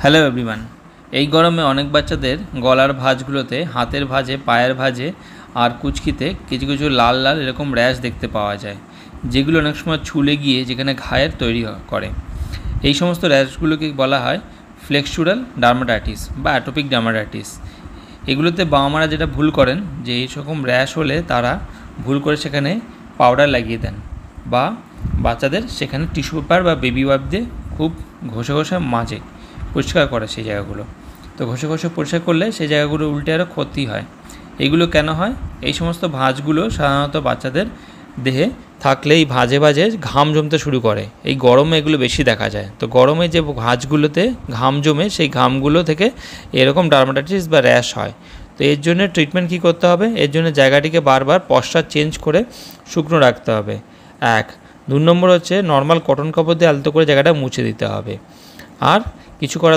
Hello everyone. এই গরমে অনেক বাচ্চাদের গলার ভাঁজগুলোতে, হাতের ভাঁজে, পায়ের ভাঁজে আর কুচকিতে কিছু কিছু লাল লাল এরকম র্যাশ দেখতে পাওয়া যায়, যেগুলো অনেক সময় ছুলে গিয়ে যেখানে ঘায়ের তৈরি করে। এই সমস্ত র্যাশগুলোকে বলা হয় ফ্লেক্সুরাল ডার্মাটাইটিস বা অ্যাটোপিক ডার্মাটাইটিস। এগুলোতে বাবা মারা যেটা ভুল করেন, যে এই রকম র্যাশ হলে তারা ভুল করে সেখানে পাউডার লাগিয়ে দেন বা বাচ্চাদের সেখানে টিস্যু পেপার বা বেবি ওয়াইপ দিয়ে খুব ঘষে ঘষে মাজে, পরিষ্কার করে সেই জায়গাগুলো। তো ঘষে ঘষে পরিষ্কার করলে সেই জায়গাগুলো উল্টে আরও ক্ষতি হয়। এইগুলো কেন হয়? এই সমস্ত ভাঁজগুলো সাধারণত বাচ্চাদের দেহে থাকলে এই ভাঁজে ভাঁজে ঘাম জমতে শুরু করে। এই গরমে এগুলো বেশি দেখা যায়। তো গরমে যে ভাঁজগুলোতে ঘাম জমে, সেই ঘামগুলো থেকে এরকম ডার্মাটাইটিস বা র্যাশ হয়। তো এর জন্য ট্রিটমেন্ট কী করতে হবে? এর জন্য জায়গাটিকে বারবার পশ্চাৎ চেঞ্জ করে শুকনো রাখতে হবে। 2 নম্বর হচ্ছে নর্মাল কটন কাপড় দিয়ে আলতো করে জায়গাটা মুছে দিতে হবে। আর কিছু করার